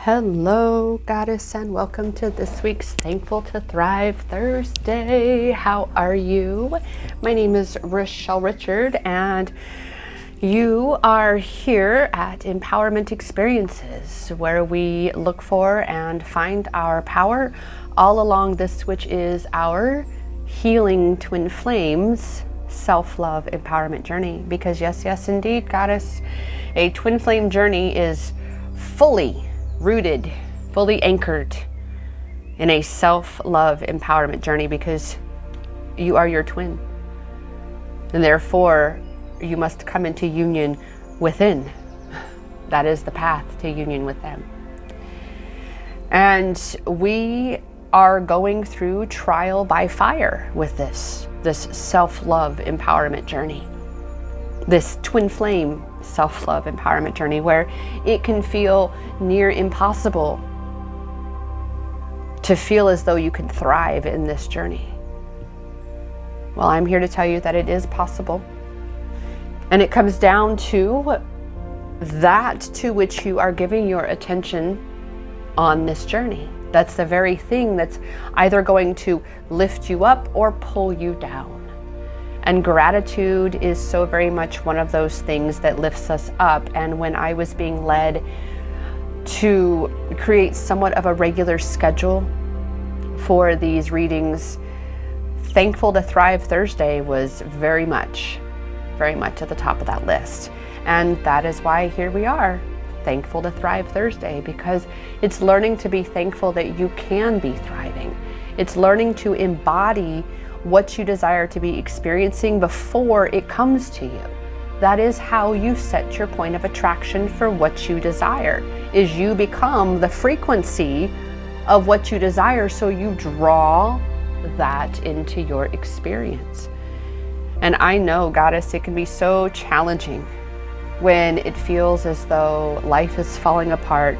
Hello, Goddess, and welcome to this week's Thankful to Thrive Thursday. How are you? My name is Rochelle Richard, and you are here at Empowerment Experiences, where we look for and find our power all along this, which is our healing twin flames self-love empowerment journey. Because yes, indeed, Goddess, a twin flame journey is fully rooted, fully anchored in a self-love empowerment journey, because you are your twin. And therefore, you must come into union within. That is the path to union with them. And we are going through trial by fire with this self-love empowerment journey. This twin flame self-love empowerment journey, where it can feel near impossible to feel as though you can thrive in this journey. Well, I'm here to tell you that it is possible. And it comes down to that to which you are giving your attention on this journey. That's the very thing that's either going to lift you up or pull you down. And gratitude is so very much one of those things that lifts us up. And when I was being led to create somewhat of a regular schedule for these readings, Thankful to Thrive Thursday was very much at the top of that list. And that is why here we are, Thankful to Thrive Thursday, because it's learning to be thankful that you can be thriving. It's learning to embody what you desire to be experiencing before it comes to you. That is how you set your point of attraction for what you desire, is you become the frequency of what you desire, so you draw that into your experience. And I know, Goddess, it can be so challenging when it feels as though life is falling apart,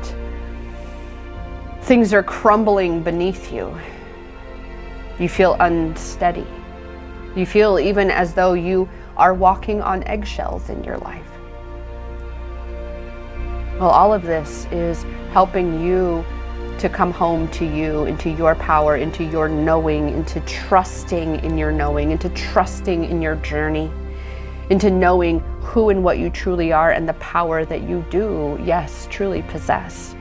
things are crumbling beneath you. You feel unsteady. You feel even as though you are walking on eggshells in your life. Well, all of this is helping you to come home to you, into your power, into your knowing, into trusting in your knowing, into trusting in your journey, into knowing who and what you truly are and the power that you do, yes, truly possess.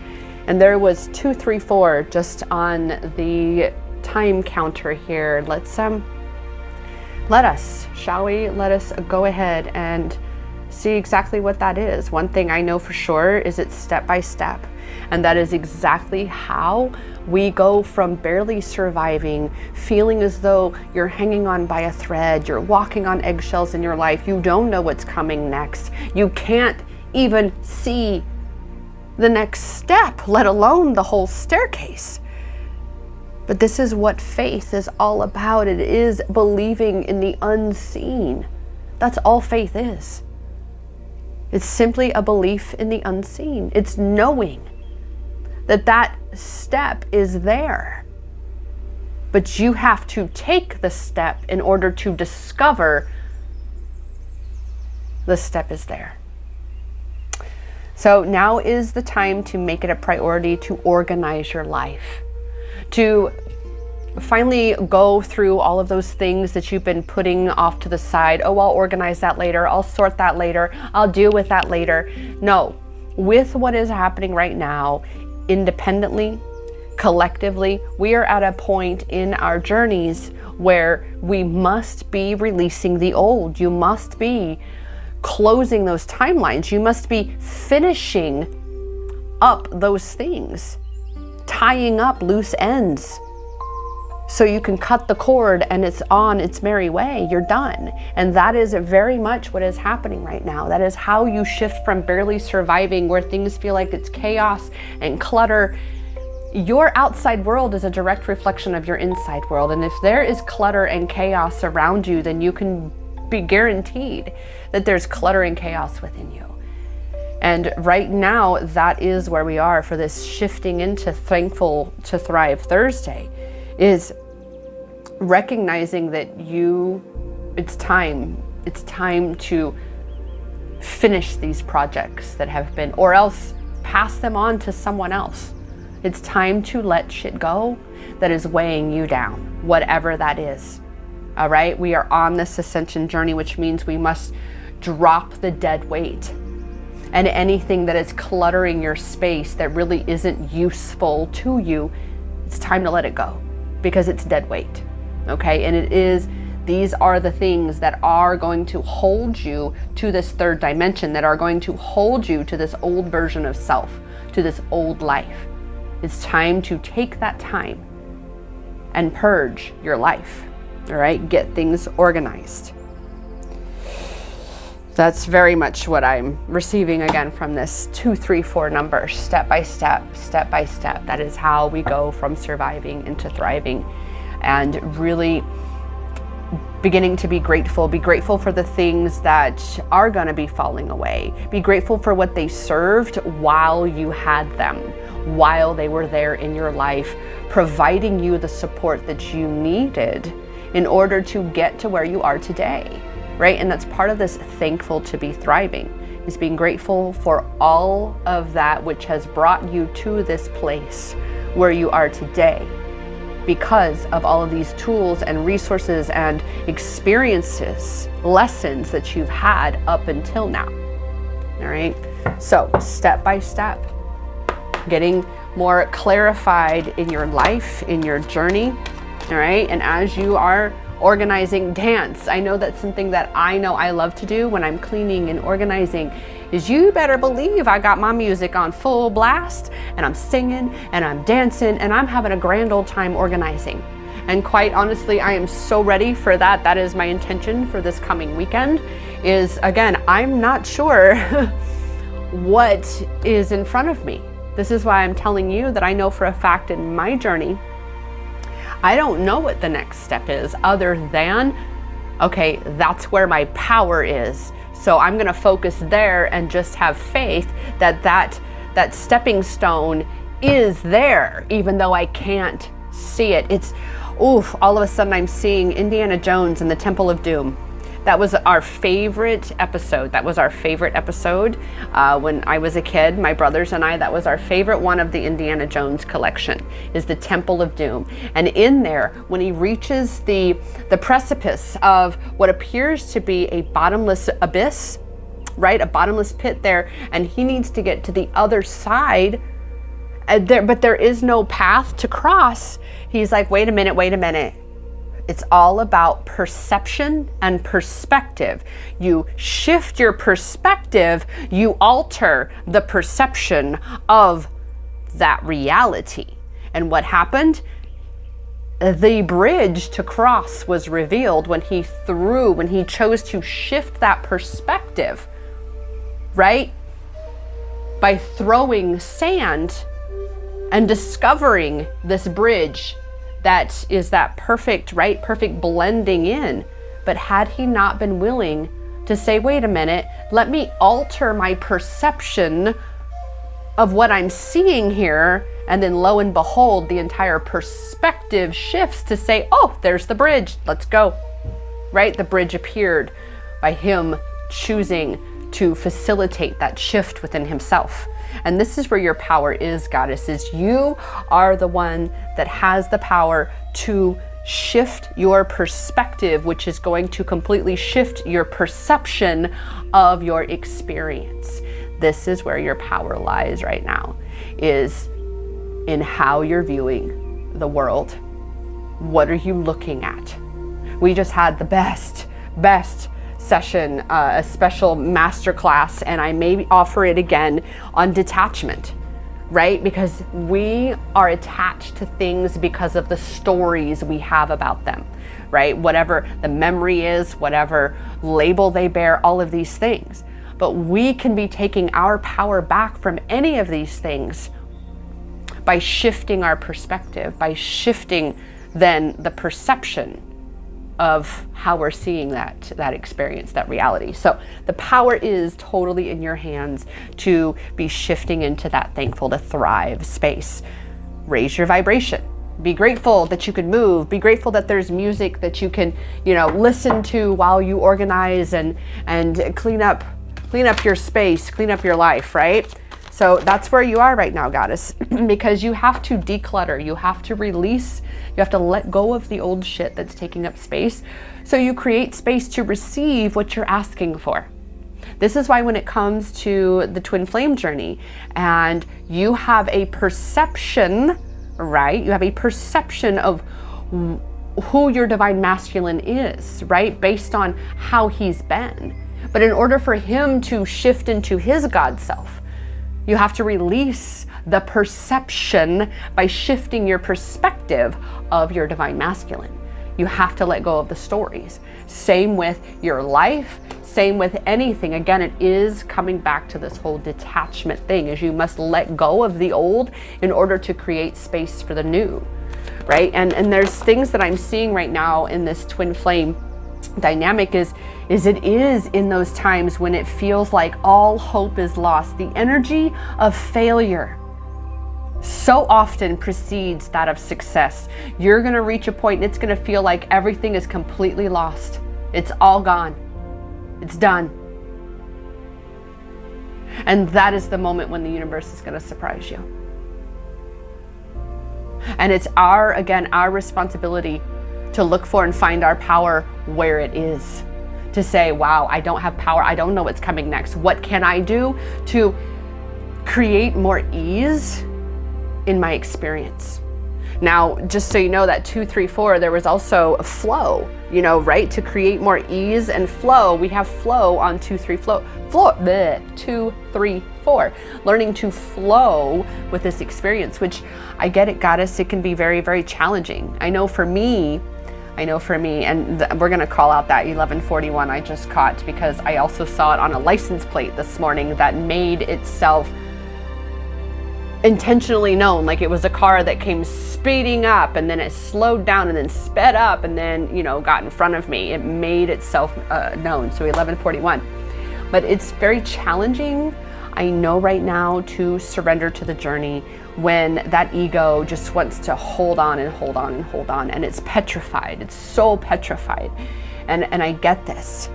And there was 2, 3, 4 just on the time counter here. Let us, shall we? Let us go ahead and see exactly what that is. One thing I know for sure is it's step by step. And that is exactly how we go from barely surviving, feeling as though you're hanging on by a thread, you're walking on eggshells in your life, you don't know what's coming next, you can't even see the next step, let alone the whole staircase. But this is what faith is all about. It is believing in the unseen. That's all faith is. It's simply a belief in the unseen. It's knowing that that step is there. But you have to take the step in order to discover the step is there. So now is the time to make it a priority to organize your life, to finally go through all of those things that you've been putting off to the side. Oh, I'll organize that later. I'll sort that later. I'll deal with that later. No, with what is happening right now, independently, collectively, we are at a point in our journeys where we must be releasing the old. You must be closing those timelines. You must be finishing up those things, tying up loose ends, so you can cut the cord and it's on its merry way. You're done. And that is very much what is happening right now. That is how you shift from barely surviving, where things feel like it's chaos and clutter. Your outside world is a direct reflection of your inside world. And if there is clutter and chaos around you, then you can be guaranteed that there's clutter and chaos within you. And right now, that is where we are for this shifting into Thankful to Thrive Thursday, is recognizing that it's time to finish these projects that have been, or else pass them on to someone else. It's time to let shit go that is weighing you down, whatever that is. All right, we are on this ascension journey, which means we must drop the dead weight and anything that is cluttering your space that really isn't useful to you. It's time to let it go because it's dead weight. Okay, and these are the things that are going to hold you to this third dimension, that are going to hold you to this old version of self, to this old life. It's time to take that time and purge your life. All right, get things organized. That's very much what I'm receiving again from this 2, 3, 4 number, step by step, step by step. That is how we go from surviving into thriving, and really beginning to be grateful. Be grateful for the things that are going to be falling away. Be grateful for what they served while you had them, while they were there in your life, providing you the support that you needed in order to get to where you are today, right? And that's part of this thankful to be thriving, is being grateful for all of that which has brought you to this place where you are today, because of all of these tools and resources and experiences, lessons that you've had up until now. All right, so step by step, getting more clarified in your life, in your journey. All right, and as you are organizing, dance. I know that's something that I know I love to do when I'm cleaning and organizing, is you better believe I got my music on full blast and I'm singing and I'm dancing and I'm having a grand old time organizing. And quite honestly, I am so ready for that. That is my intention for this coming weekend. Is, again, I'm not sure what is in front of me. This is why I'm telling you that I know for a fact in my journey, I don't know what the next step is other than, okay, that's where my power is. So I'm going to focus there and just have faith that that stepping stone is there, even though I can't see it. It's, oof, all of a sudden I'm seeing Indiana Jones and the Temple of Doom. That was our favorite episode. That was our favorite episode when I was a kid, my brothers and I. That was our favorite one of the Indiana Jones collection, is the Temple of Doom. And in there, when he reaches the precipice of what appears to be a bottomless abyss, right? A bottomless pit there, and he needs to get to the other side, but there is no path to cross. He's like, wait a minute. It's all about perception and perspective. You shift your perspective, you alter the perception of that reality. And what happened? The bridge to cross was revealed when he chose to shift that perspective, right? By throwing sand and discovering this bridge that is that perfect, right? Perfect blending in. But had he not been willing to say, wait a minute, let me alter my perception of what I'm seeing here, and then lo and behold, the entire perspective shifts to say, oh, there's the bridge, let's go, right? The bridge appeared by him choosing to facilitate that shift within himself. And this is where your power is, goddesses. You are the one that has the power to shift your perspective, which is going to completely shift your perception of your experience. This is where your power lies right now, is in how you're viewing the world. What are you looking at? We just had the best session, a special masterclass, and I may offer it again on detachment, right? Because we are attached to things because of the stories we have about them, right? Whatever the memory is, whatever label they bear, all of these things. But we can be taking our power back from any of these things by shifting our perspective, by shifting then the perception of how we're seeing that experience, that reality. So the power is totally in your hands to be shifting into that thankful to thrive space. Raise your vibration. Be grateful that you can move. Be grateful that there's music that you can, listen to while you organize and clean up your space, clean up your life, right? So that's where you are right now, goddess, because you have to declutter, you have to release, you have to let go of the old shit that's taking up space. So you create space to receive what you're asking for. This is why when it comes to the twin flame journey and you have a perception, right? You have a perception of who your divine masculine is, right? Based on how he's been. But in order for him to shift into his God self, you have to release the perception by shifting your perspective of your divine masculine. You have to let go of the stories. Same with your life, same with anything. Again, it is coming back to this whole detachment thing, is you must let go of the old in order to create space for the new, right? And there's things that I'm seeing right now in this twin flame dynamic is it is in those times when it feels like all hope is lost. The energy of failure so often precedes that of success. You're going to reach a point and it's going to feel like everything is completely lost. It's all gone. It's done. And that is the moment when the universe is going to surprise you. And it's our responsibility to look for and find our power where it is. To say, wow, I don't have power. I don't know what's coming next. What can I do to create more ease in my experience? Now, just so you know, that 2, 3, 4, there was also a flow, you know, right? To create more ease and flow, we have flow on 2, 3, 2, 3, 4. Learning to flow with this experience, which I get it, goddess, it can be very, very challenging. I know for me, and we're going to call out that 1141 I just caught, because I also saw it on a license plate this morning that made itself intentionally known. Like it was a car that came speeding up and then it slowed down and then sped up and then, you know, got in front of me. It made itself known. So 1141. But it's very challenging, I know right now, to surrender to the journey when that ego just wants to hold on and hold on and hold on, and it's petrified. It's so petrified. And I get this,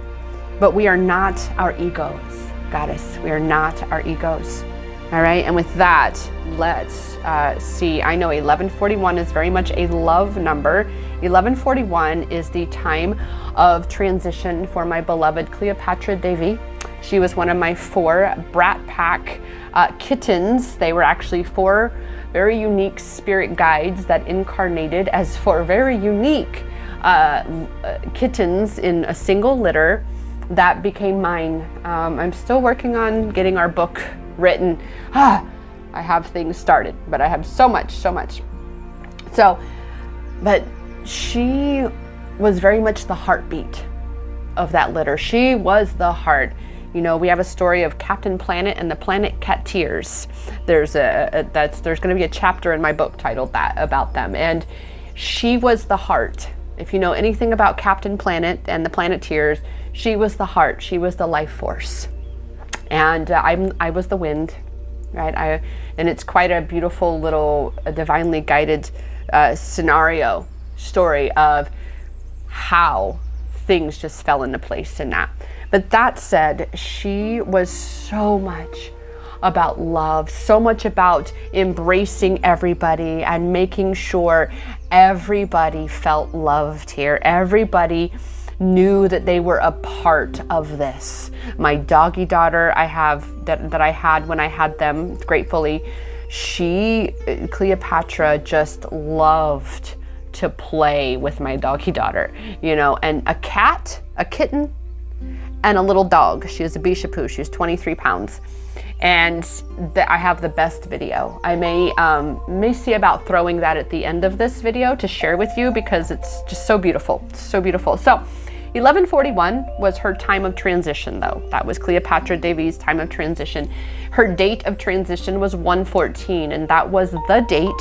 but we are not our egos, goddess. We are not our egos. All right, and with that, let's see. I know 1141 is very much a love number. 1141 is the time of transition for my beloved Cleopatra Devi. She was one of my 4 Brat Pack kittens. They were actually 4 very unique spirit guides that incarnated as 4 very unique kittens in a single litter that became mine. I'm still working on getting our book written. I have things started, but I have so much. So, but she was very much the heartbeat of that litter. She was the heart. You know, we have a story of Captain Planet and the Planet Cat Tears. There's going to be a chapter in my book titled that, about them. And she was the heart. If you know anything about Captain Planet and the Planet Tears, she was the heart. She was the life force. And I was the wind, right? And it's quite a beautiful little divinely guided scenario story of how things just fell into place in that. But that said, she was so much about love, so much about embracing everybody and making sure everybody felt loved here. Everybody knew that they were a part of this. My doggy daughter I had when I had them, gratefully, Cleopatra just loved to play with my doggy daughter, you know, and a kitten, and a little dog. She was a Bishapoo. She was 23 pounds. And I have the best video. I may see about throwing that at the end of this video to share with you, because it's just so beautiful. So beautiful. So 1141 was her time of transition, though. That was Cleopatra Devi's time of transition. Her date of transition was 114, and that was the date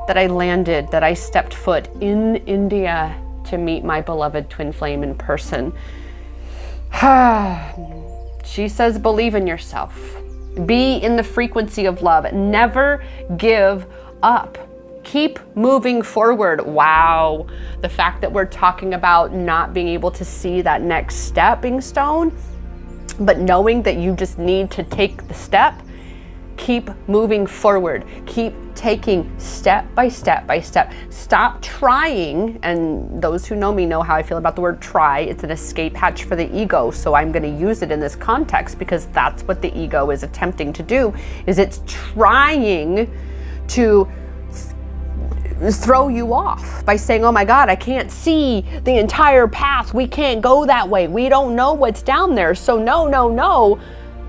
that I landed, that I stepped foot in India to meet my beloved twin flame in person. She says, believe in yourself. Be in the frequency of love. Never give up. Keep moving forward. Wow. The fact that we're talking about not being able to see that next stepping stone, but knowing that you just need to take the step. Keep moving forward. Keep taking step by step by step. Stop trying, and those who know me know how I feel about the word try. It's an escape hatch for the ego, so I'm going to use it in this context because that's what the ego is attempting to do, is it's trying to throw you off by saying, oh my God, I can't see the entire path. We can't go that way. We don't know what's down there. So no, no, no.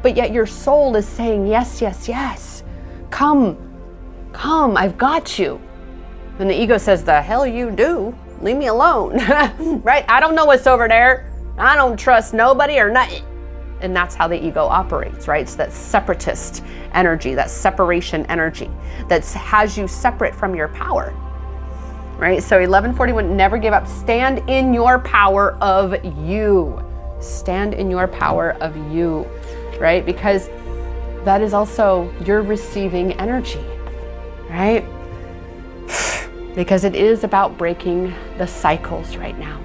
But yet your soul is saying, yes, yes, yes. Come, come, I've got you. And the ego says, the hell you do. Leave me alone, right? I don't know what's over there. I don't trust nobody or nothing. And that's how the ego operates, right? It's that separatist energy, that separation energy that has you separate from your power, right? So 1141, never give up. Stand in your power of you. Stand in your power of you, right? Because that is also your receiving energy, right? Because it is about breaking the cycles right now.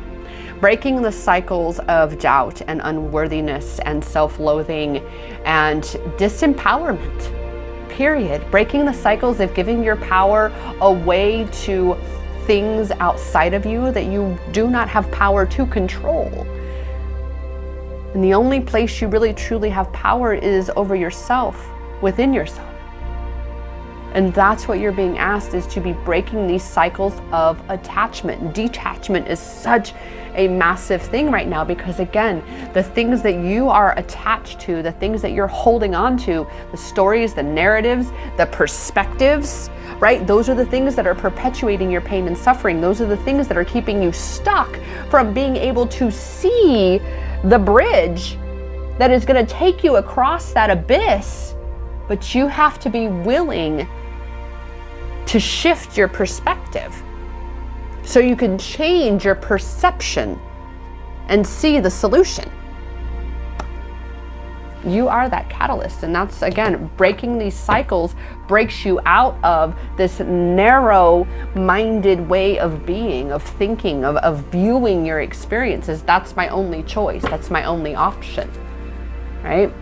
Breaking the cycles of doubt and unworthiness and self-loathing and disempowerment, period. Breaking the cycles of giving your power away to things outside of you that you do not have power to control. And the only place you really truly have power is over yourself, within yourself. And that's what you're being asked, is to be breaking these cycles of attachment. Detachment is such a massive thing right now because, again, the things that you are attached to, the things that you're holding on to, the stories, the narratives, the perspectives, right? Those are the things that are perpetuating your pain and suffering. Those are the things that are keeping you stuck from being able to see the bridge that is going to take you across that abyss. But you have to be willing to shift your perspective so you can change your perception and see the solution. You are that catalyst. And that's, again, breaking these cycles breaks you out of this narrow-minded way of being, of thinking, of viewing your experiences. That's my only choice. That's my only option, right?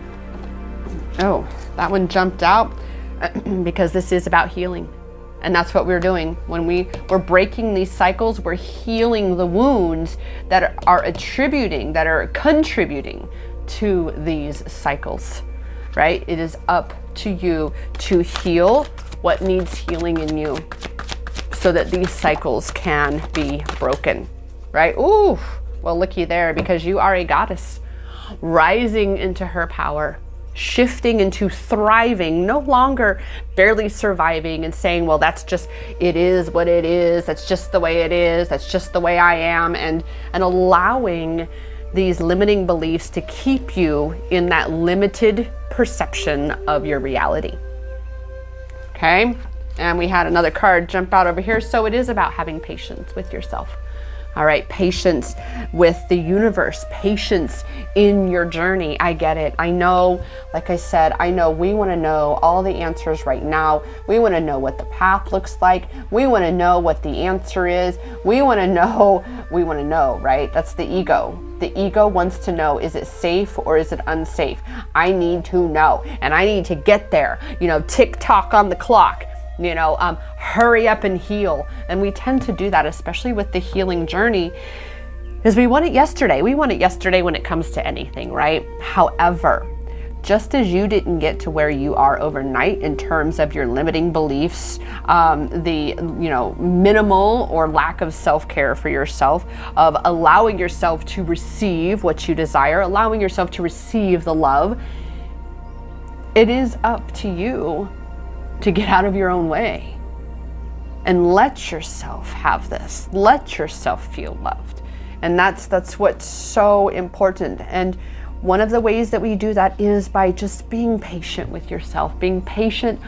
Oh, that one jumped out because this is about healing. And that's what we're doing. When we're breaking these cycles, we're healing the wounds that are contributing to these cycles, right? It is up to you to heal what needs healing in you so that these cycles can be broken, right? Ooh, well, looky there, because you are a goddess rising into her power, shifting into thriving, no longer barely surviving and saying, well, that's just, it is what it is. That's just the way it is. That's just the way I am. And allowing these limiting beliefs to keep you in that limited perception of your reality. Okay. And we had another card jump out over here. So it is about having patience with yourself. All right, patience with the universe, patience in your journey. I get it. I know, like I said, I know we want to know all the answers right now. We want to know what the path looks like. We want to know what the answer is. We want to know, right? That's the ego. The ego wants to know, is it safe or is it unsafe? I need to know, and I need to get there. Tick tock on the clock. Hurry up and heal. And we tend to do that, especially with the healing journey, is we want it yesterday. We want it yesterday when it comes to anything, right? However, just as you didn't get to where you are overnight in terms of your limiting beliefs, the minimal or lack of self-care for yourself, of allowing yourself to receive what you desire, allowing yourself to receive the love, it is up to you to get out of your own way and let yourself have this. Let yourself feel loved. And that's what's so important. And one of the ways that we do that is by just being patient with yourself, being patient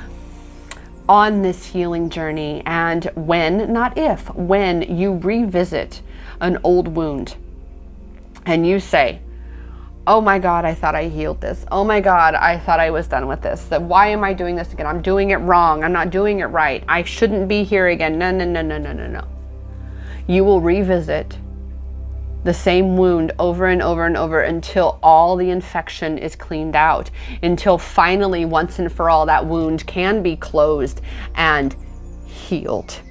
on this healing journey. And when, not if, when you revisit an old wound and you say, oh my God, I thought I healed this. Oh my God, I thought I was done with this. Why am I doing this again? I'm doing it wrong. I'm not doing it right. I shouldn't be here again. No. You will revisit the same wound over and over and over until all the infection is cleaned out, until finally, once and for all, that wound can be closed and healed.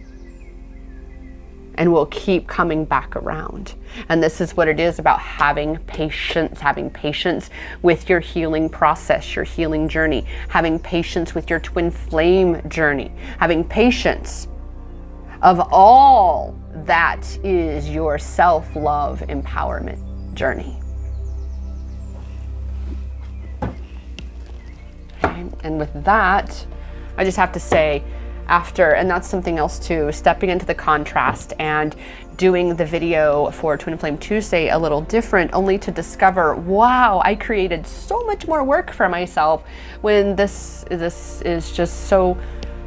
And we'll keep coming back around. And this is what it is about having patience with your healing process, your healing journey, having patience with your twin flame journey, having patience of all that is your self-love empowerment journey. Okay. And with that, I just have to say, after, and that's something else too, stepping into the contrast and doing the video for Twin Flame Tuesday a little different, only to discover, wow, I created so much more work for myself when this is just so,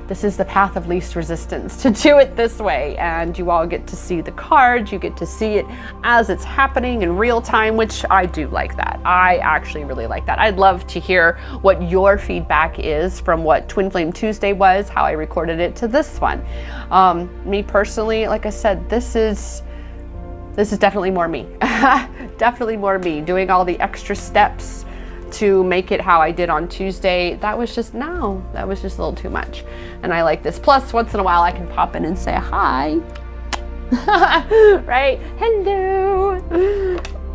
this is the path of least resistance to do it this way. And you all get to see the cards, you get to see it as it's happening in real time, which I do like that. I actually really like that. I'd love to hear what your feedback is from what Twin Flame Tuesday was, how I recorded it, to this one. Me personally, like I said, this is definitely more me. Definitely more me, doing all the extra steps to make it how I did on Tuesday. That was just a little too much. And I like this. Plus, once in a while I can pop in and say hi. Right? Hello.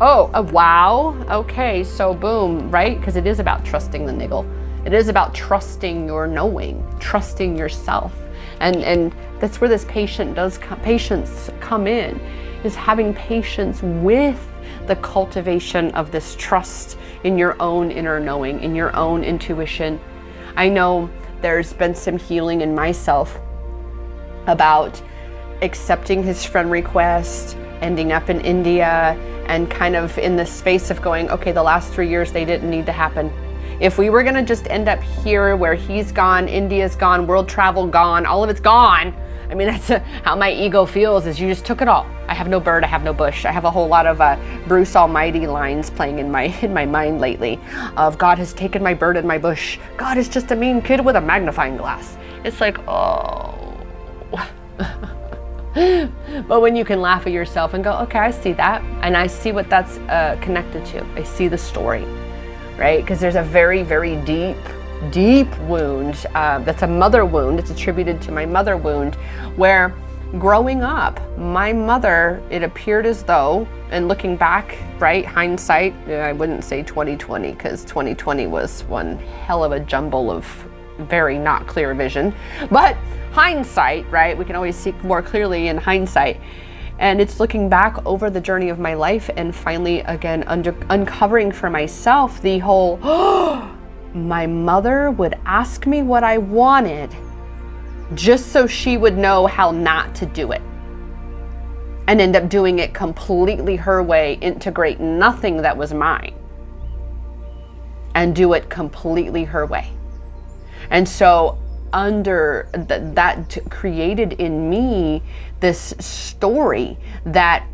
Oh, wow. Okay, so boom, right? Because it is about trusting the niggle. It is about trusting your knowing, trusting yourself. And that's where this patience come in, is having patience with the cultivation of this trust in your own inner knowing, in your own intuition. I know there's been some healing in myself about accepting his friend request, ending up in India, and kind of in the space of going, okay, the last 3 years, they didn't need to happen. If we were gonna just end up here where he's gone, India's gone, world travel gone, all of it's gone. I mean, that's how my ego feels, is you just took it all. I have no bird, I have no bush. I have a whole lot of Bruce Almighty lines playing in my mind lately of God has taken my bird and my bush. God is just a mean kid with a magnifying glass. It's like, oh. But when you can laugh at yourself and go, okay, I see that. And I see what that's connected to. I see the story, right? Because there's a very, very deep wound that's a mother wound. It's attributed to my mother wound, where growing up, my mother, it appeared as though, and looking back, right, hindsight, I wouldn't say 2020, because 2020 was one hell of a jumble of very not clear vision, but hindsight, right, we can always see more clearly in hindsight. And it's looking back over the journey of my life and finally, again, uncovering for myself the whole, my mother would ask me what I wanted just so she would know how not to do it, and end up doing it completely her way, integrate nothing that was mine, and do it completely her way. And so under that created in me this story that,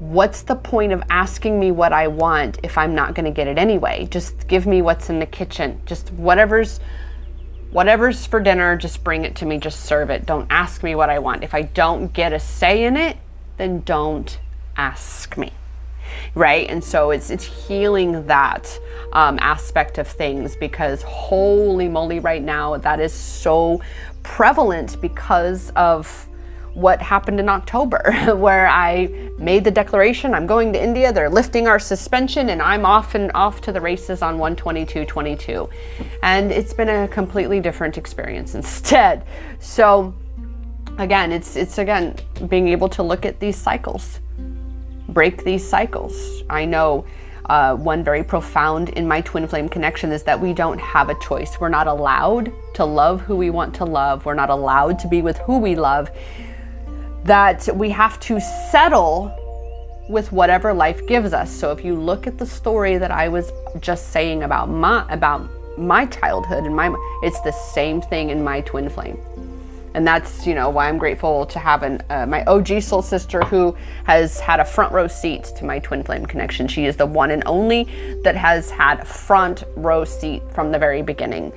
what's the point of asking me what I want if I'm not going to get it anyway? Just give me what's in the kitchen. Just whatever's for dinner, just bring it to me, just serve it. Don't ask me what I want. If I don't get a say in it, then don't ask me, right? And so it's healing that aspect of things, because holy moly, right now, that is so prevalent because of what happened in October, where I made the declaration, I'm going to India, they're lifting our suspension, and I'm off to the races on 1/22/22. And it's been a completely different experience instead. So again, it's again, being able to look at these cycles, break these cycles. I know one very profound in my twin flame connection is that we don't have a choice. We're not allowed to love who we want to love. We're not allowed to be with who we love. That we have to settle with whatever life gives us. So if you look at the story that I was just saying about my childhood and it's the same thing in my twin flame. And that's, why I'm grateful to have my OG soul sister who has had a front row seat to my twin flame connection. She is the one and only that has had a front row seat from the very beginning.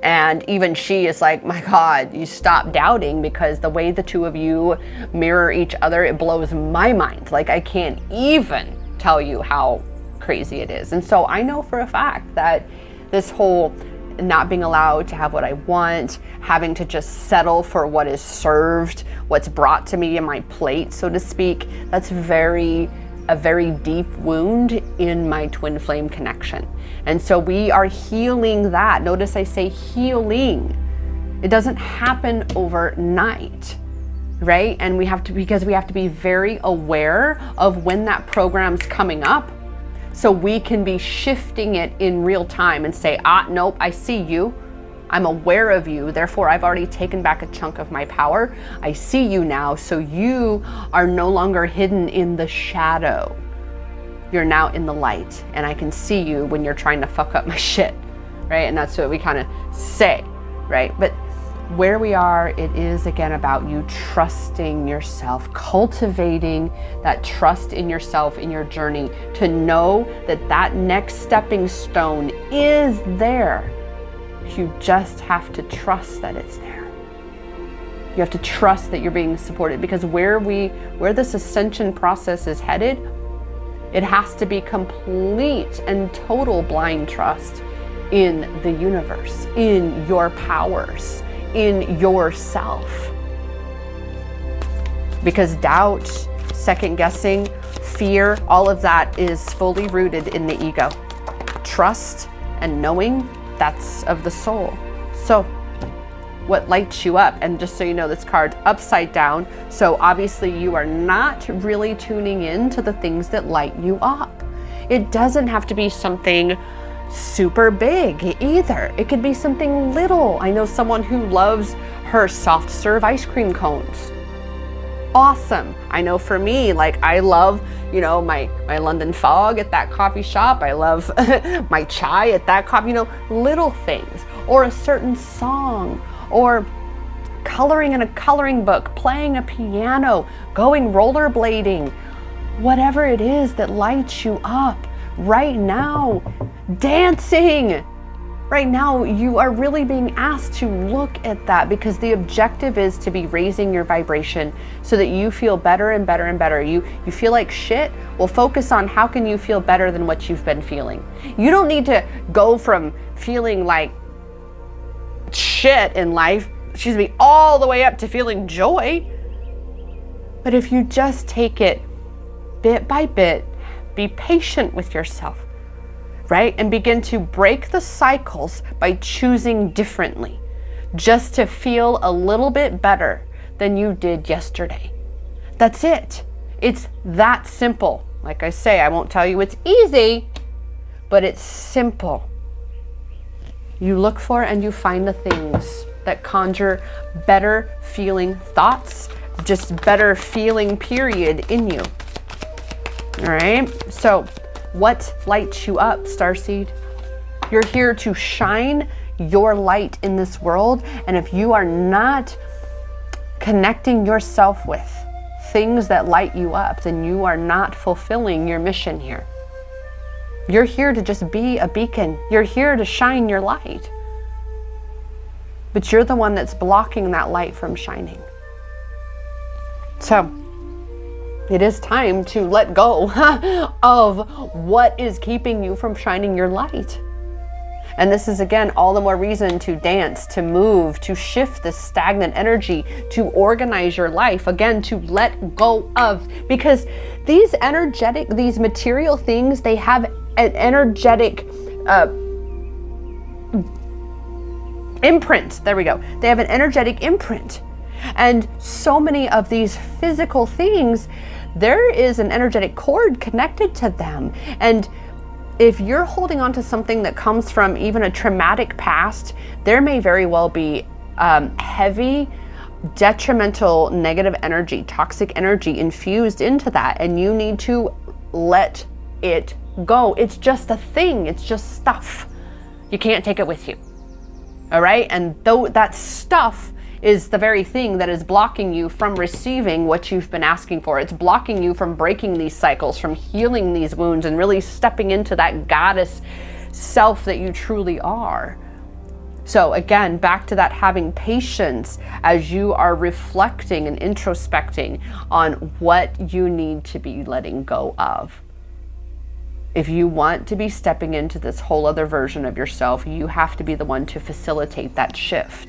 And even she is like, my God, you stop doubting, because the way the two of you mirror each other, it blows my mind. Like, I can't even tell you how crazy it is. And so I know for a fact that this whole not being allowed to have what I want, having to just settle for what is served, what's brought to me in my plate, so to speak, that's a very deep wound in my twin flame connection. And so we are healing that. Notice I say healing. It doesn't happen overnight, right? And because we have to be very aware of when that program's coming up, so we can be shifting it in real time and say, nope, I see you. I'm aware of you. Therefore, I've already taken back a chunk of my power. I see you now. So you are no longer hidden in the shadow. You're now in the light. And I can see you when you're trying to fuck up my shit, right? And that's what we kind of say, right? But where we are, it is again about you trusting yourself, cultivating that trust in yourself, in your journey, to know that that next stepping stone is there. You just have to trust that it's there. You have to trust that you're being supported, because where this ascension process is headed, it has to be complete and total blind trust in the universe, in your powers, in yourself. Because doubt, second guessing, fear, all of that is fully rooted in the ego. Trust and knowing, that's of the soul. So what lights you up, and just so you know, this card's upside down, so obviously you are not really tuning in to the things that light you up. It doesn't have to be something super big either. It could be something little. I know someone who loves her soft serve ice cream cones. Awesome. I know for me, like, I love, my London fog at that coffee shop. I love my chai at that coffee, little things, or a certain song, or coloring in a coloring book, playing a piano, going rollerblading, whatever it is that lights you up right now. Dancing right now, you are really being asked to look at that, because the objective is to be raising your vibration so that you feel better and better and better. You feel like shit? Well, focus on how can you feel better than what you've been feeling. You don't need to go from feeling like shit in life, all the way up to feeling joy. But if you just take it bit by bit, be patient with yourself, right? And begin to break the cycles by choosing differently, just to feel a little bit better than you did yesterday. That's it. It's that simple. Like I say, I won't tell you it's easy, but it's simple. You look for and you find the things that conjure better feeling thoughts, just better feeling period in you. All right, so what lights you up, Starseed? You're here to shine your light in this world. And if you are not connecting yourself with things that light you up, then you are not fulfilling your mission here. You're here to just be a beacon. You're here to shine your light. But you're the one that's blocking that light from shining. So it is time to let go of what is keeping you from shining your light. And this is, again, all the more reason to dance, to move, to shift this stagnant energy, to organize your life, again, to let go of. Because these material things, they have an energetic imprint. There we go. They have an energetic imprint. And so many of these physical things, there is an energetic cord connected to them. And if you're holding on to something that comes from even a traumatic past, there may very well be heavy, detrimental, negative energy, toxic energy infused into that. And you need to let it go. It's just a thing. It's just stuff. You can't take it with you. All right? And though that stuff is the very thing that is blocking you from receiving what you've been asking for. It's blocking you from breaking these cycles, from healing these wounds, and really stepping into that goddess self that you truly are. So again, back to that having patience as you are reflecting and introspecting on what you need to be letting go of. If you want to be stepping into this whole other version of yourself, you have to be the one to facilitate that shift.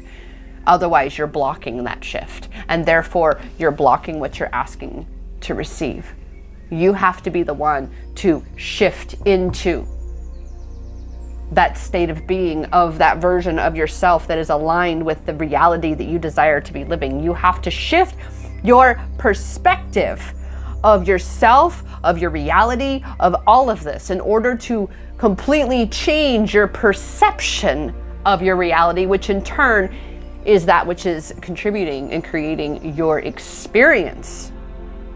Otherwise, you're blocking that shift, and therefore you're blocking what you're asking to receive. You have to be the one to shift into that state of being, of that version of yourself that is aligned with the reality that you desire to be living. You have to shift your perspective of yourself, of your reality, of all of this in order to completely change your perception of your reality, which in turn is that which is contributing and creating your experience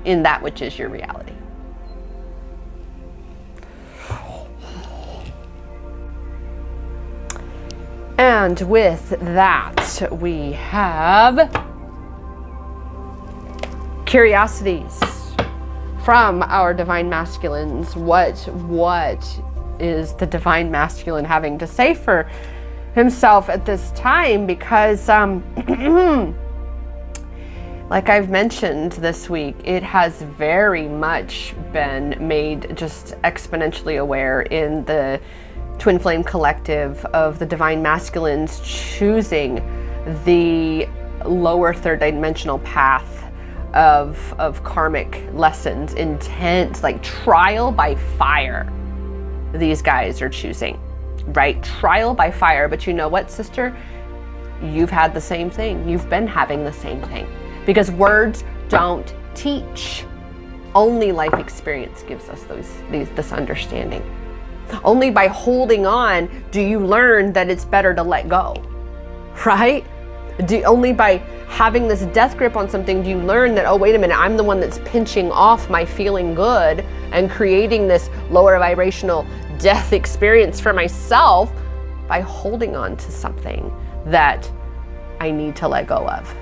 in that which is your reality. And with that, we have curiosities from our divine masculines. What is the divine masculine having to say for himself at this time? Because like I've mentioned this week, it has very much been made just exponentially aware in the Twin Flame Collective of the divine masculines choosing the lower third dimensional path of karmic lessons, intense, like trial by fire. These guys are choosing, right? Trial by fire. But you know what, sister? You've had the same thing. You've been having the same thing, because words don't teach. Only life experience gives us this understanding. Only by holding on do you learn that it's better to let go, right? Only by having this death grip on something do you learn that, oh, wait a minute, I'm the one that's pinching off my feeling good and creating this lower vibrational death experience for myself by holding on to something that I need to let go of.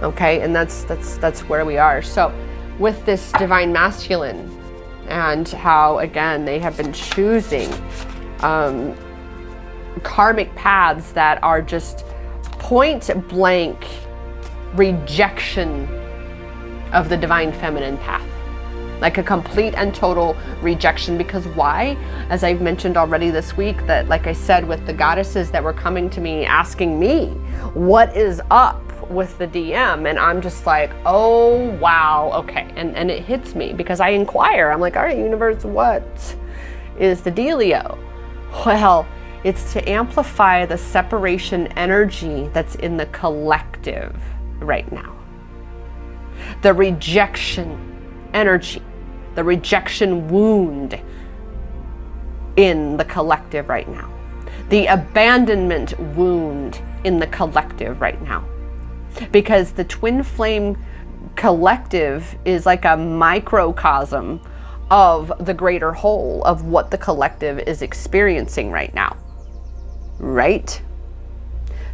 Okay, and that's where we are. So with this divine masculine, and how, again, they have been choosing karmic paths that are just point blank rejection of the divine feminine path. Like a complete and total rejection. Because why? As I've mentioned already this week, that, like I said, with the goddesses that were coming to me asking me, what is up with the DM? And I'm just like, oh wow, okay. And it hits me because I inquire. I'm like, all right, universe, what is the dealio? Well, it's to amplify the separation energy that's in the collective right now. The rejection energy, the rejection wound in the collective right now. The abandonment wound in the collective right now. Because the Twin Flame Collective is like a microcosm of the greater whole of what the collective is experiencing right now, right?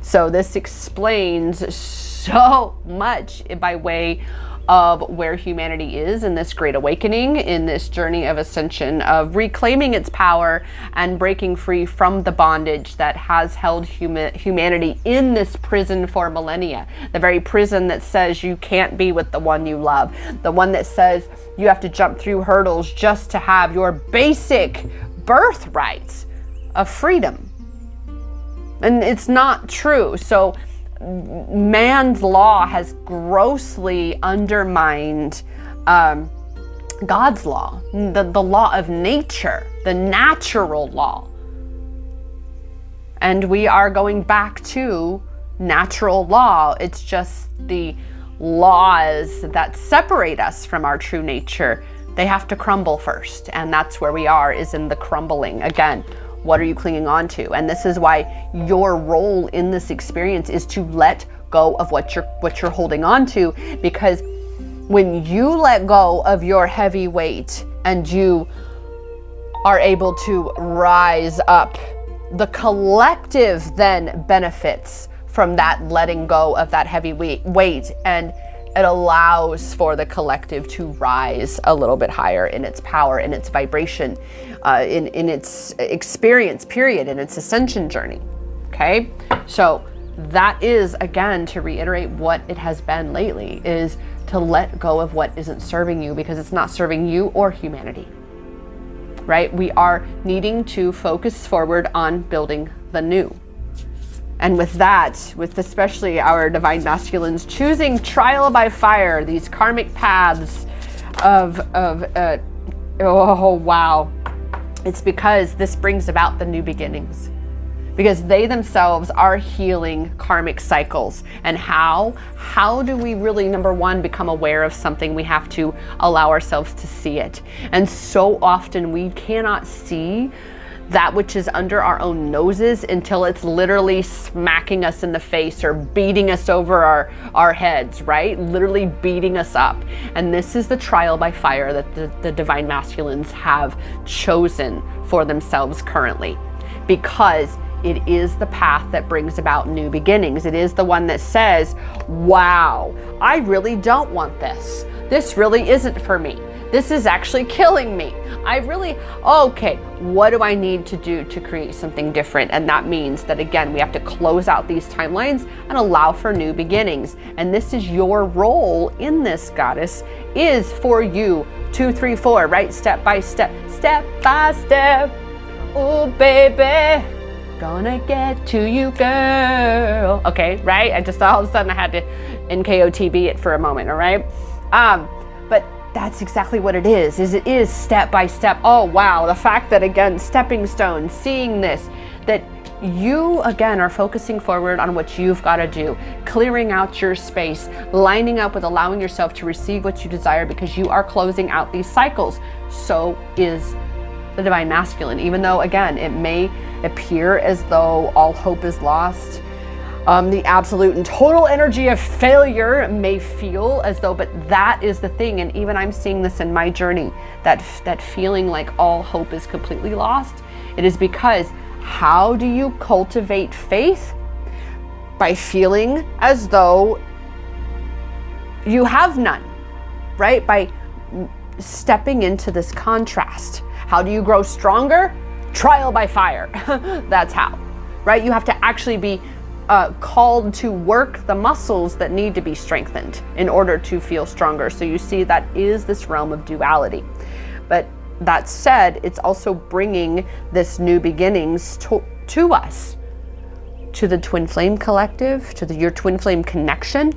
So this explains so much by way of where humanity is in this great awakening, in this journey of ascension, of reclaiming its power and breaking free from the bondage that has held humanity in this prison for millennia. The very prison that says you can't be with the one you love. The one that says you have to jump through hurdles just to have your basic birthrights of freedom. And it's not true. So man's law has grossly undermined God's law, the law of nature, the natural law. And we are going back to natural law. It's just the laws that separate us from our true nature. They have to crumble first. And that's where we are, is in the crumbling. Again, what are you clinging on to? And this is why your role in this experience is to let go of what you're holding on to. Because when you let go of your heavy weight and you are able to rise up, the collective then benefits from that letting go of that heavy weight, and it allows for the collective to rise a little bit higher in its power, in its vibration, in its experience, period, in its ascension journey. Okay, so that is, again, to reiterate what it has been lately, is to let go of what isn't serving you, because it's not serving you or humanity, right? We are needing to focus forward on building the new. And with that, with especially our divine masculines choosing trial by fire, these karmic paths oh wow, it's because this brings about the new beginnings. Because they themselves are healing karmic cycles. And how do we really, number one, become aware of something? We have to allow ourselves to see it. And so often we cannot see that which is under our own noses until it's literally smacking us in the face or beating us over our heads, right? Literally beating us up. And this is the trial by fire that the divine masculines have chosen for themselves currently. Because it is the path that brings about new beginnings. It is the one that says, wow, I really don't want this. This really isn't for me. This is actually killing me. Okay, what do I need to do to create something different? And that means that, again, we have to close out these timelines and allow for new beginnings. And this is your role in this, goddess, is for you. 2, 3, 4, right? Step by step, step by step. Oh, baby. Gonna get to you, girl. Okay, right? I just all of a sudden I had to NKOTB it for a moment, all right? But that's exactly what it is it is step by step. Oh, wow. The fact that, again, stepping stones, seeing this, that you, again, are focusing forward on what you've got to do, clearing out your space, lining up with allowing yourself to receive what you desire, because you are closing out these cycles. So is the divine masculine, even though, again, it may appear as though all hope is lost. The absolute and total energy of failure may feel as though, but that is the thing. And even I'm seeing this in my journey, that feeling like all hope is completely lost. It is because, how do you cultivate faith? By feeling as though you have none, right? By stepping into this contrast. How do you grow stronger? Trial by fire. That's how, right? You have to actually be called to work the muscles that need to be strengthened in order to feel stronger. So you see, that is this realm of duality. But that said, it's also bringing this new beginnings to us, to the twin flame collective, to your twin flame connection.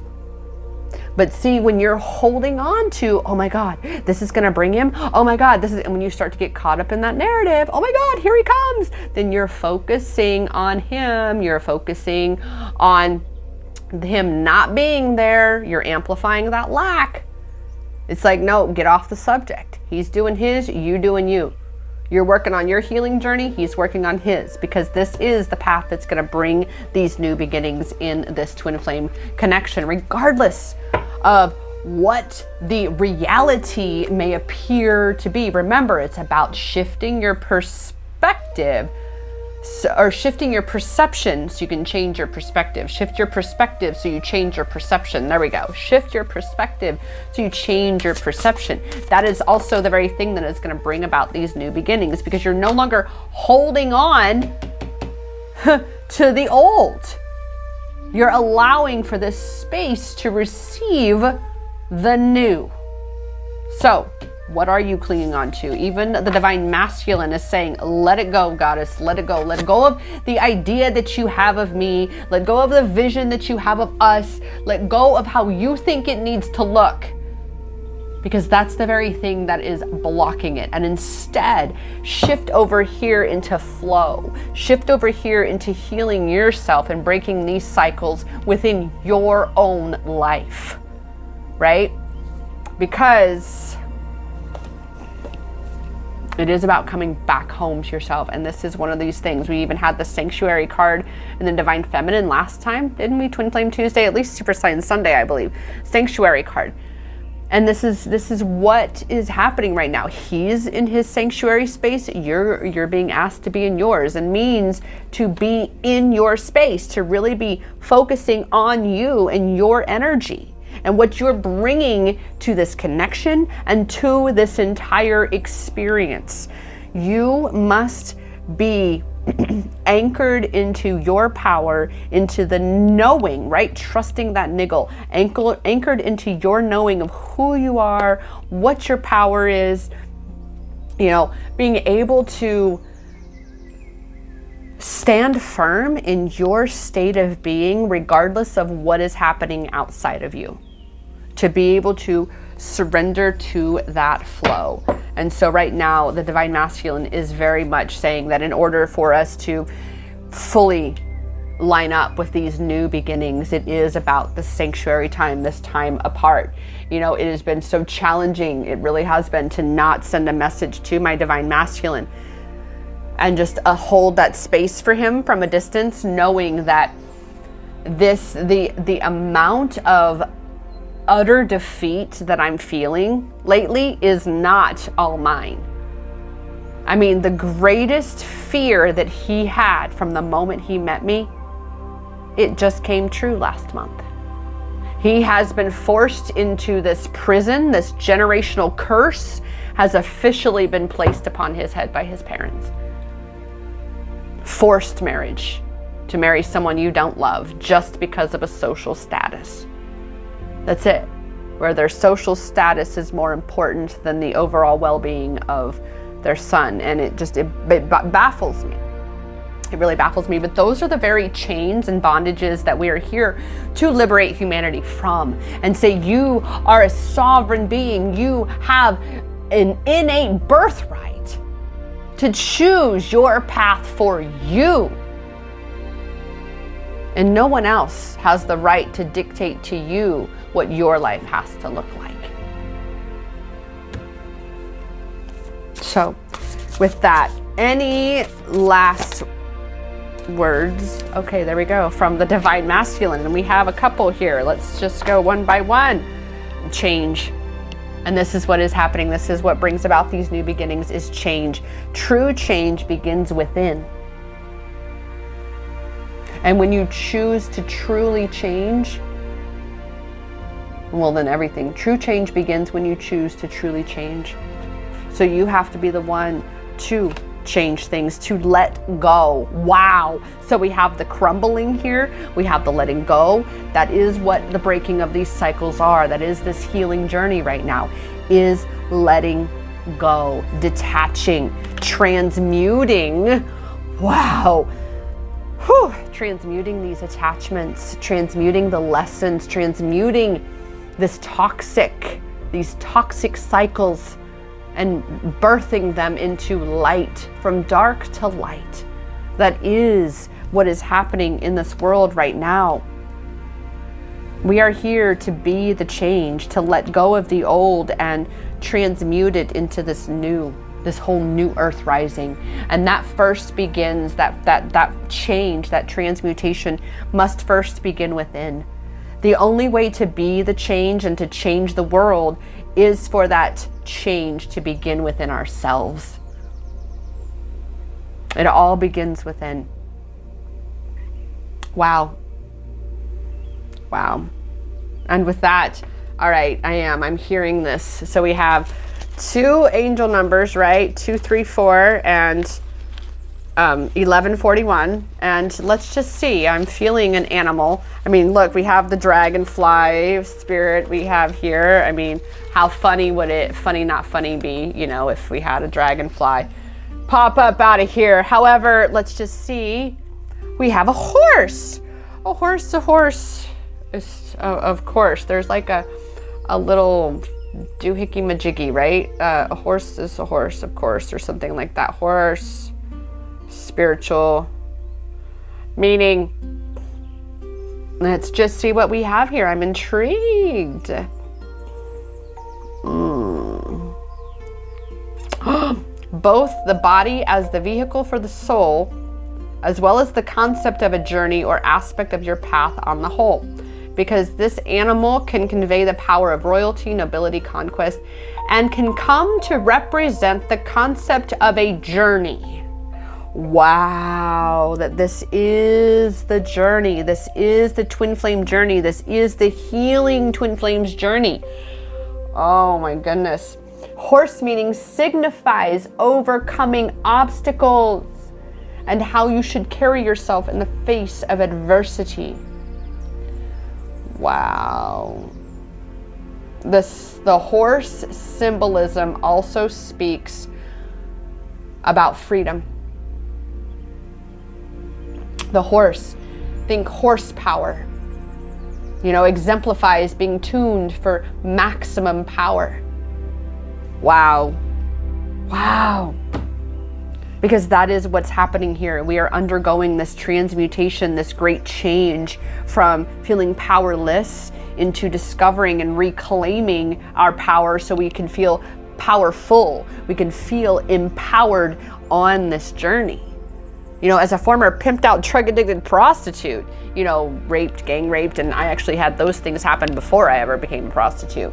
But see, when you're holding on to, oh my God, this is going to bring him. Oh my God, this is, and when you start to get caught up in that narrative, oh my God, here he comes. Then you're focusing on him. You're focusing on him not being there. You're amplifying that lack. It's like, no, get off the subject. He's doing his, you doing you. You're working on your healing journey. He's working on his, because this is the path that's going to bring these new beginnings in this twin flame connection, regardless of what the reality may appear to be. Remember, it's about shifting your perspective, or shifting your perception so you can change your perspective. Shift your perspective so you change your perception. There we go. Shift your perspective so you change your perception. That is also the very thing that is going to bring about these new beginnings, because you're no longer holding on to the old. You're allowing for this space to receive the new. So, what are you clinging on to? Even the divine masculine is saying, let it go, goddess, let it go. Let go of the idea that you have of me. Let go of the vision that you have of us. Let go of how you think it needs to look, because that's the very thing that is blocking it. And instead, shift over here into flow. Shift over here into healing yourself and breaking these cycles within your own life, right? Because it is about coming back home to yourself. And this is one of these things. We even had the sanctuary card in the divine feminine last time, didn't we? Twin Flame Tuesday, at least Super Saiyan Sunday, I believe. Sanctuary card. And this is what is happening right now. He's in his sanctuary space. You're being asked to be in yours, and means to be in your space, to really be focusing on you and your energy and what you're bringing to this connection and to this entire experience. You must be anchored into your power, into the knowing, right? Trusting that niggle, anchored into your knowing of who you are, what your power is, you know, being able to stand firm in your state of being, regardless of what is happening outside of you, to be able to surrender to that flow. And so right now, the divine masculine is very much saying that in order for us to fully line up with these new beginnings, it is about the sanctuary time, this time apart. You know, it has been so challenging, it really has been, to not send a message to my divine masculine and just hold that space for him from a distance, knowing that the amount of utter defeat that I'm feeling lately is not all mine. I mean, the greatest fear that he had from the moment he met me, it just came true last month. He has been forced into this prison. This generational curse has officially been placed upon his head by his parents. Forced marriage, to marry someone you don't love just because of a social status. That's it. Where their social status is more important than the overall well-being of their son. And it baffles me. It really baffles me. But those are the very chains and bondages that we are here to liberate humanity from, and say you are a sovereign being. You have an innate birthright to choose your path for you. And no one else has the right to dictate to you what your life has to look like. So, with that, any last words? Okay, there we go, from the divine masculine. And we have a couple here. Let's just go one by one. Change. And this is what is happening. This is what brings about these new beginnings, is change. True change begins within. And when you choose to truly change, well, then everything. True change begins when you choose to truly change. So you have to be the one to change things, to let go. Wow. So we have the crumbling here. We have the letting go. That is what the breaking of these cycles are. That is this healing journey right now, is letting go, detaching, transmuting. Wow. Whew. Transmuting these attachments, transmuting the lessons, transmuting these toxic cycles, and birthing them into light, from dark to light. That is what is happening in this world right now. We are here to be the change, to let go of the old and transmute it into this new, this whole new earth rising. And that first begins, that change, that transmutation must first begin within. The only way to be the change and to change the world is for that change to begin within ourselves. It all begins within. Wow. Wow. And with that, all right, I'm hearing this. So we have 2 angel numbers, right? 234 and 1141. And let's just see, I'm feeling an animal. I mean, look, we have the dragonfly spirit we have here. I mean, how funny would it, funny not funny, be, you know, if we had a dragonfly pop up out of here. However, let's just see, we have a horse. A horse. It's, of course, there's like a little doohickey majiggy, right? A horse is a horse, of course, or something like that. Horse, spiritual meaning. Let's just see what we have here. I'm intrigued. Both the body as the vehicle for the soul, as well as the concept of a journey or aspect of your path on the whole. Because this animal can convey the power of royalty, nobility, conquest, and can come to represent the concept of a journey. Wow, that this is the journey. This is the twin flame journey. This is the healing twin flames journey. Oh my goodness. Horse meaning signifies overcoming obstacles and how you should carry yourself in the face of adversity. Wow. The horse symbolism also speaks about freedom. The horse, think horsepower, exemplifies being tuned for maximum power. Wow. Wow. Because that is what's happening here. We are undergoing this transmutation, this great change from feeling powerless into discovering and reclaiming our power so we can feel powerful. We can feel empowered on this journey. As a former pimped out, drug addicted prostitute, raped, gang raped, and I actually had those things happen before I ever became a prostitute.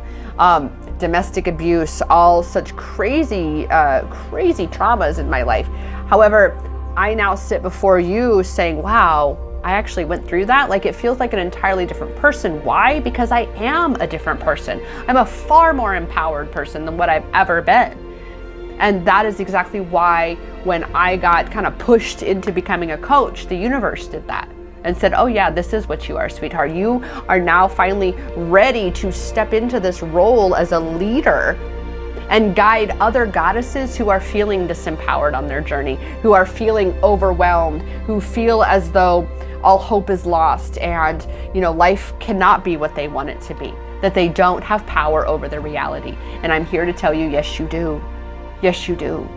Domestic abuse, all such crazy traumas in my life. However, I now sit before you saying, wow, I actually went through that. Like, it feels like an entirely different person. Why? Because I am a different person. I'm a far more empowered person than what I've ever been. And that is exactly why when I got kind of pushed into becoming a coach, the universe did that and said, oh yeah, this is what you are, sweetheart. You are now finally ready to step into this role as a leader and guide other goddesses who are feeling disempowered on their journey, who are feeling overwhelmed, who feel as though all hope is lost and, life cannot be what they want it to be, that they don't have power over their reality. And I'm here to tell you, yes, you do. Yes, you do.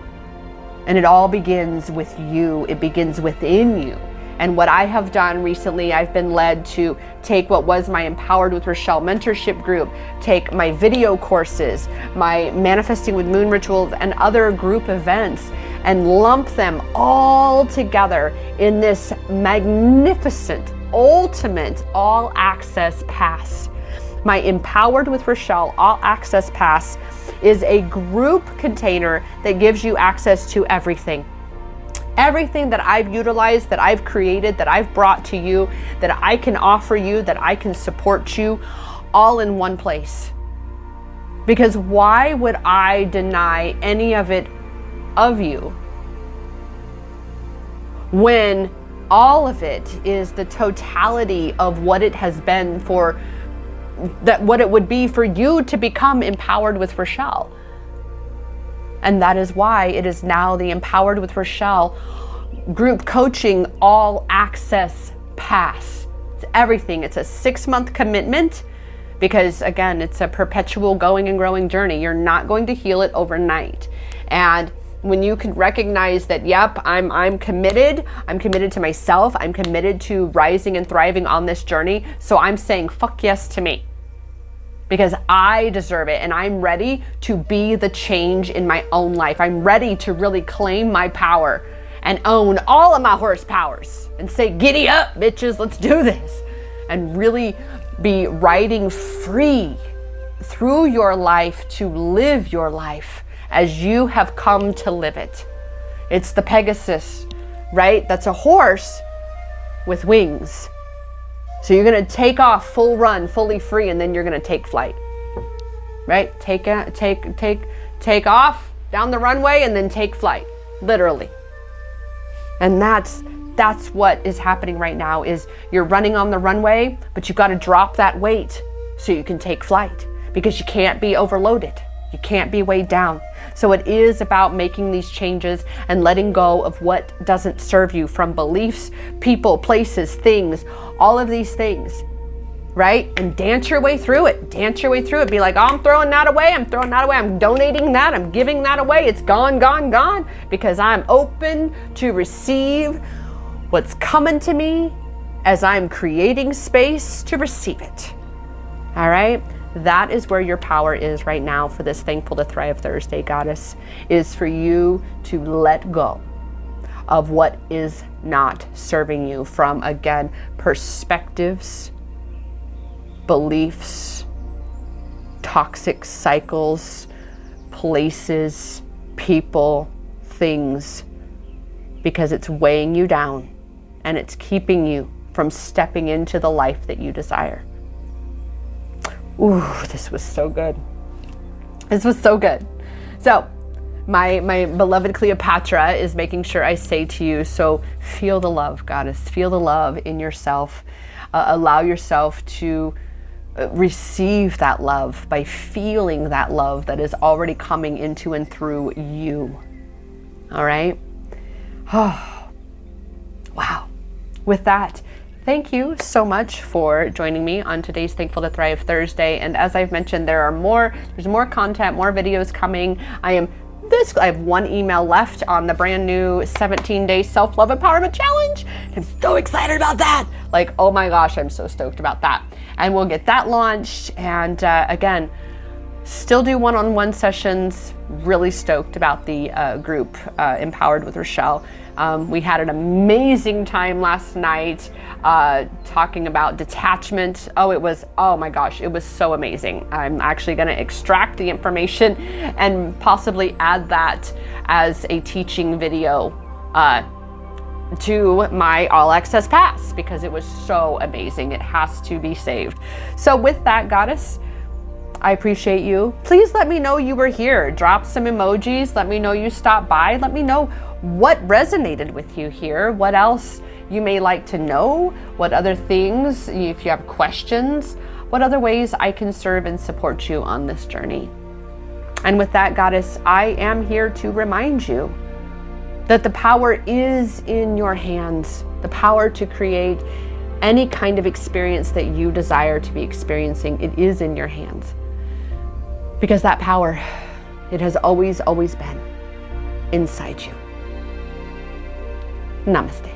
And it all begins with you. It begins within you. And what I have done recently, I've been led to take what was my Empowered with Rochelle mentorship group, take my video courses, my Manifesting with Moon rituals, and other group events, and lump them all together in this magnificent, ultimate all access pass. My Empowered with Rochelle All Access Pass is a group container that gives you access to everything. Everything that I've utilized, that I've created, that I've brought to you, that I can offer you, that I can support you, all in one place. Because why would I deny any of it of you when all of it is the totality of what it has been for that, what it would be for you to become empowered with Rochelle. And that is why it is now the Empowered with Rochelle group coaching all access pass. It's everything. It's a 6-month commitment because, again, it's a perpetual going and growing journey. You're not going to heal it overnight. And when you can recognize that, yep, I'm committed to myself, I'm committed to rising and thriving on this journey, so I'm saying fuck yes to me. Because I deserve it and I'm ready to be the change in my own life. I'm ready to really claim my power and own all of my horsepowers and say, giddy up, bitches, let's do this. And really be riding free through your life to live your life as you have come to live it. It's the Pegasus, right? That's a horse with wings. So you're gonna take off full run, fully free, and then you're gonna take flight, right? Take off down the runway and then take flight, literally. And that's what is happening right now. Is you're running on the runway, but you've got to drop that weight so you can take flight, because you can't be overloaded. You can't be weighed down. So it is about making these changes and letting go of what doesn't serve you, from beliefs, people, places, things, all of these things, right? And dance your way through it. Dance your way through it. Be like, oh, I'm throwing that away. I'm throwing that away. I'm donating that. I'm giving that away. It's gone, gone, gone, because I'm open to receive what's coming to me as I'm creating space to receive it. All right? That is where your power is right now for this Thankful to Thrive Thursday, goddess, is for you to let go of what is not serving you, from, again, perspectives, beliefs, toxic cycles, places, people, things, because it's weighing you down and it's keeping you from stepping into the life that you desire. Ooh, this was so good. This was so good. So my beloved Cleopatra is making sure I say to you, so feel the love, goddess, feel the love in yourself. Allow yourself to receive that love by feeling that love that is already coming into and through you. All right? Oh, wow. With that, thank you so much for joining me on today's Thankful to Thrive Thursday. And as I've mentioned, there's more content, more videos coming. I have one email left on the brand new 17-day self-love empowerment challenge. I'm so excited about that. Like, oh my gosh, I'm so stoked about that. And we'll get that launched. And again, still do one-on-one sessions. Really stoked about the group Empowered with Rochelle. We had an amazing time last night talking about detachment. Oh my gosh, it was so amazing. I'm actually going to extract the information and possibly add that as a teaching video to my All Access Pass because it was so amazing. It has to be saved. So with that, goddess, I appreciate you. Please let me know you were here. Drop some emojis. Let me know you stopped by. Let me know what resonated with you here. What else you may like to know. What other things, if you have questions, what other ways I can serve and support you on this journey. And with that, goddess, I am here to remind you that the power is in your hands. The power to create any kind of experience that you desire to be experiencing, it is in your hands. Because that power, it has always been inside you. Namaste.